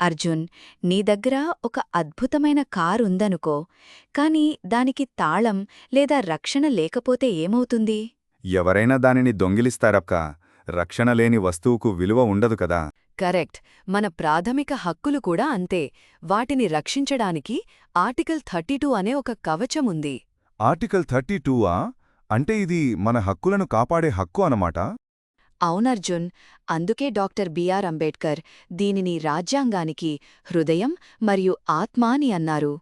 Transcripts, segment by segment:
అర్జున్, నీ దగ్గర ఒక అద్భుతమైన కారుందనుకో, కాని దానికి తాళం లేదా రక్షణ లేకపోతే ఏమవుతుంది? ఎవరైనా దానిని దొంగిలిస్తారక్క. రక్షణ లేని వస్తువుకు విలువ ఉండదు కదా. కరెక్ట్. మన ప్రాథమిక హక్కులు కూడా అంతే. వాటిని రక్షించడానికి ఆర్టికల్ 32 అనే ఒక కవచముంది. ఆర్టికల్ 32ఆ? అంటే ఇది మన హక్కులను కాపాడే హక్కు అనమాట. అవునర్జున్, అందుకే డాక్టర్ బిఆర్ అంబేడ్కర్ దీనిని రాజ్యాంగానికి హృదయం మరియు ఆత్మ అని అన్నారు.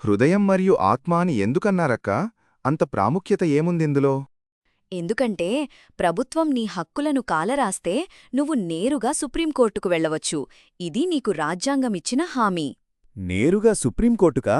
హృదయం మరియు ఆత్మ అని ఎందుకన్నారక్కా? అంత ప్రాముఖ్యత ఏముందిందులో? ఎందుకంటే ప్రభుత్వం నీ హక్కులను కాలరాస్తే నువ్వు నేరుగా సుప్రీంకోర్టుకు వెళ్లవచ్చు. ఇది నీకు రాజ్యాంగమిచ్చిన హామీ. నేరుగా సుప్రీంకోర్టుకా?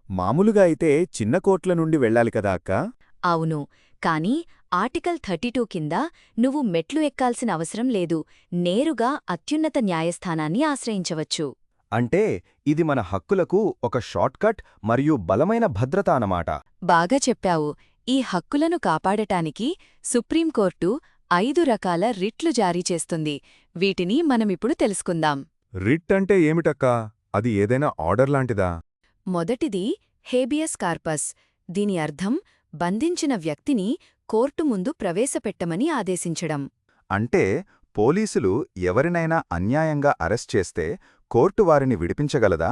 మామూలుగా అయితే చిన్న కోర్టుల నుండి వెళ్ళాలి కదా అక్కా? అవును, కానీ ఆర్టికల్ 32 కింద నువ్వు మెట్లు ఎక్కాల్సిన అవసరం లేదు. నేరుగా అత్యున్నత న్యాయస్థానాన్ని ఆశ్రయించవచ్చు. అంటే ఇది మన హక్కులకు ఒక షార్ట్కట్ మరియు బలమైన భద్రత అన్నమాట. బాగా చెప్పావు. ఈ హక్కులను కాపాడటానికి సుప్రీంకోర్టు 5 రకాల రిట్లు జారీ చేస్తుంది. వీటిని మనమిప్పుడు తెలుసుకుందాం. రిట్ అంటే ఏమిటక్కా? అది ఏదైనా ఆర్డర్ లాంటిదా? మొదటిది హేబియస్ కార్పస్. దీని అర్థం బంధించిన వ్యక్తిని కోర్టు ముందు ప్రవేశపెట్టమని ఆదేశించడం. అంటే పోలీసులు ఎవరినైనా అన్యాయంగా అరెస్ట్ చేస్తే కోర్టు వారిని విడిపించగలదా?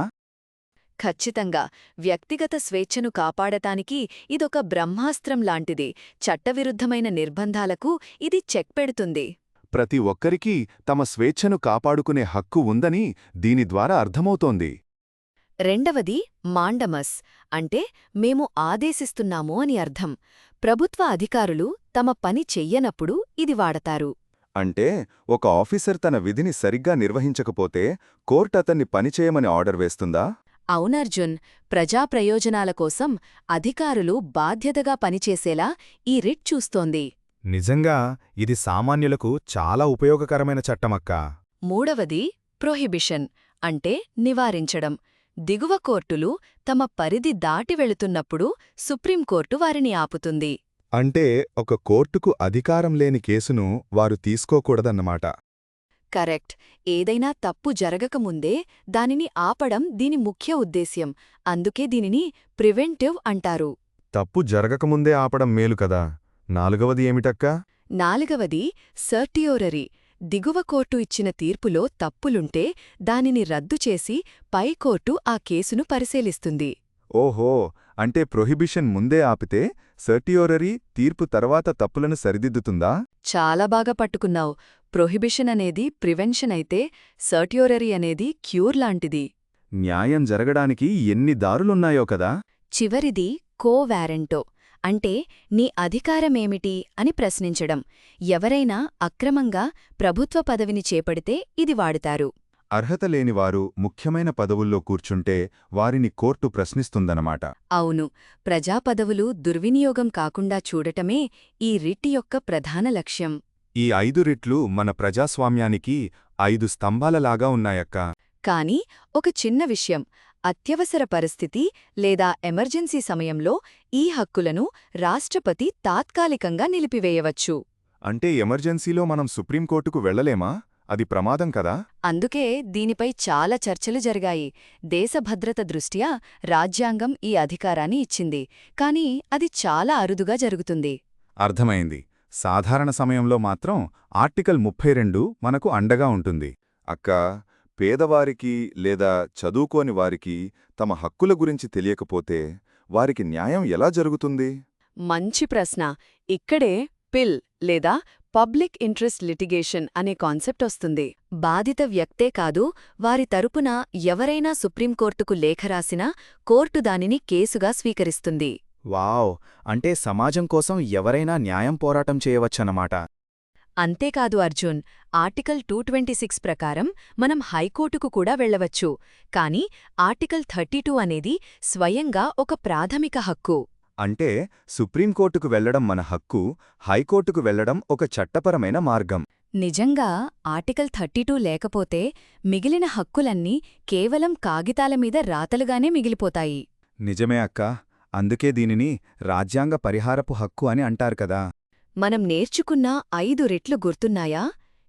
ఖచ్చితంగా. వ్యక్తిగత స్వేచ్ఛను కాపాడటానికి ఇదొక బ్రహ్మాస్త్రం లాంటిది. చట్టవిరుద్ధమైన నిర్బంధాలకు ఇది చెక్ పెడుతుంది. ప్రతి ఒక్కరికీ తమ స్వేచ్ఛను కాపాడుకునే హక్కు ఉందని దీని ద్వారా అర్థమవుతోంది. రెండవది మాండమస్. అంటే మేము ఆదేశిస్తున్నాము అని అర్థం. ప్రభుత్వ అధికారులు తమ పని చెయ్యనప్పుడు ఇది వాడతారు. అంటే ఒక ఆఫీసర్ తన విధిని సరిగ్గా నిర్వహించకపోతే కోర్టు అతన్ని పనిచేయమని ఆర్డర్ వేస్తుందా? అవునర్జున్, ప్రజా ప్రయోజనాల కోసం అధికారులు బాధ్యతగా పనిచేసేలా ఈ రిట్ చూస్తోంది. నిజంగా ఇది సామాన్యులకు చాలా ఉపయోగకరమైన చట్టమక్కా. మూడవది ప్రొహిబిషన్. అంటే నివారించడం. దిగువ కోర్టులు తమ పరిధి దాటి వెళుతున్నప్పుడు సుప్రీంకోర్టు వారిని ఆపుతుంది. అంటే ఒక కోర్టుకు అధికారం లేని కేసును వారు తీసుకోకూడదన్నమాట. కరెక్ట్. ఏదైనా తప్పు జరగకముందే దానిని ఆపడం దీని ముఖ్య ఉద్దేశ్యం. అందుకే దీనిని ప్రివెంటివ్ అంటారు. తప్పు జరగకముందే ఆపడం మేలు కదా. నాలుగవది ఏమిటక్కా? నాలుగవది సర్టియోరరీ. దిగువ కోర్టు ఇచ్చిన తీర్పులో తప్పులుంటే దానిని రద్దు చేసి పైకోర్టు ఆ కేసును పరిశీలిస్తుంది. ఓహో, అంటే ప్రొహిబిషన్ ముందే ఆపితే సర్టియోరరీ తీర్పు తర్వాత తప్పులను సరిదిద్దుతుందా? చాలా బాగా పట్టుకున్నావు. ప్రొహిబిషన్ అనేది ప్రివెన్షన్ అయితే సర్టియోరరీ అనేది క్యూర్ లాంటిది. న్యాయం జరగడానికి ఎన్ని దారులున్నాయో కదా. చివరిది కోవారెంటో. అంటే నీ అధికారమేమిటి అని ప్రశ్నించడం. ఎవరైనా అక్రమంగా ప్రభుత్వ పదవిని చేపడితే ఇది వాడుతారు. అర్హత లేనివారు ముఖ్యమైన పదవుల్లో కూర్చుంటే వారిని కోర్టు ప్రశ్నిస్తుందన్నమాట. అవును, ప్రజాపదవులు దుర్వినియోగం కాకుండా చూడటమే ఈ రిట్ యొక్క ప్రధాన లక్ష్యం. ఈ 5 రిట్లు మన ప్రజాస్వామ్యానికి 5 స్తంభాలలాగా ఉన్నాయక్కా. కాని ఒక చిన్న విషయం. అత్యవసర పరిస్థితి లేదా ఎమర్జెన్సీ సమయంలో ఈ హక్కులను రాష్ట్రపతి తాత్కాలికంగా నిలిపివేయవచ్చు. అంటే ఎమర్జెన్సీలో మనం సుప్రీంకోర్టుకు వెళ్లలేమా? అది ప్రమాదం కదా. అందుకే దీనిపై చాలా చర్చలు జరిగాయి. దేశ భద్రత దృష్ట్యా రాజ్యాంగం ఈ అధికారాన్ని ఇచ్చింది. కానీ అది చాలా అరుదుగా జరుగుతుంది. అర్థమైంది. సాధారణ సమయంలో మాత్రం ఆర్టికల్ 32 మనకు అండగా ఉంటుంది. అక్కా, పేదవారికి లేదా చదువుకోని వారికి తమ హక్కుల గురించి తెలియకపోతే వారికి న్యాయం ఎలా జరుగుతుంది? మంచి ప్రశ్న. ఇక్కడే పిల్ లేదా పబ్లిక్ ఇంట్రెస్ట్ లిటిగేషన్ అనే కాన్సెప్ట్ వస్తుంది. బాధిత వ్యక్తే కాదు, వారి తరపున ఎవరైనా సుప్రీంకోర్టుకు లేఖ రాసినా కోర్టు దానిని కేసుగా స్వీకరిస్తుంది. వావ్! అంటే సమాజం కోసం ఎవరైనా న్యాయం పోరాటం చేయవచ్చన్నమాట. అంతేకాదు అర్జున్, ఆర్టికల్ 226 ప్రకారం మనం హైకోర్టుకు కూడా వెళ్లవచ్చు. కాని ఆర్టికల్ 32 అనేది స్వయంగా ఒక ప్రాథమిక హక్కు. అంటే సుప్రీంకోర్టుకు వెళ్లడం మన హక్కు, హైకోర్టుకు వెళ్లడం ఒక చట్టపరమైన మార్గం. నిజంగా ఆర్టికల్ 32 లేకపోతే మిగిలిన హక్కులన్నీ కేవలం కాగితాలమీద రాతలుగానే మిగిలిపోతాయి. నిజమే అక్కా. అందుకే దీనిని రాజ్యాంగ పరిహారపు హక్కు అని అంటారు కదా. మనం నేర్చుకున్న 5 రెట్లు గుర్తున్నాయా?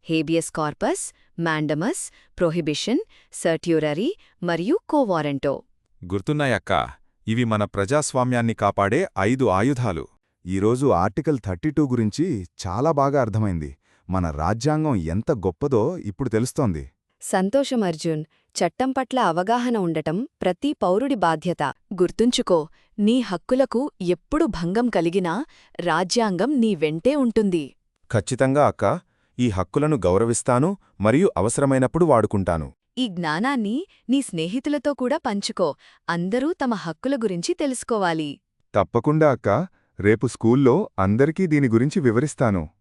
హేబియస్ కార్పస్, మాండమస్, ప్రొహిబిషన్, సర్ట్యూరరీ మరియు కోవారెంటో. గుర్తున్నాయక్కా, ఇవి మన ప్రజాస్వామ్యాన్ని కాపాడే 5 ఆయుధాలు. ఈరోజు ఆర్టికల్ 32 గురించి చాలా బాగా అర్థమైంది. మన రాజ్యాంగం ఎంత గొప్పదో ఇప్పుడు తెలుస్తోంది. సంతోషం అర్జున్. చట్టం పట్ల అవగాహన ఉండటం ప్రతి పౌరుడి బాధ్యత. గుర్తుంచుకో, నీ హక్కులకు ఎప్పుడు భంగం కలిగినా రాజ్యాంగం నీ వెంటే ఉంటుంది. ఖచ్చితంగా అక్కా, ఈ హక్కులను గౌరవిస్తాను మరియు అవసరమైనప్పుడు వాడుకుంటాను. ఈ జ్ఞానాన్ని నీ స్నేహితులతో కూడా పంచుకో. అందరూ తమ హక్కుల గురించి తెలుసుకోవాలి. తప్పకుండా అక్కా, రేపు స్కూల్లో అందరికీ దీని గురించి వివరిస్తాను.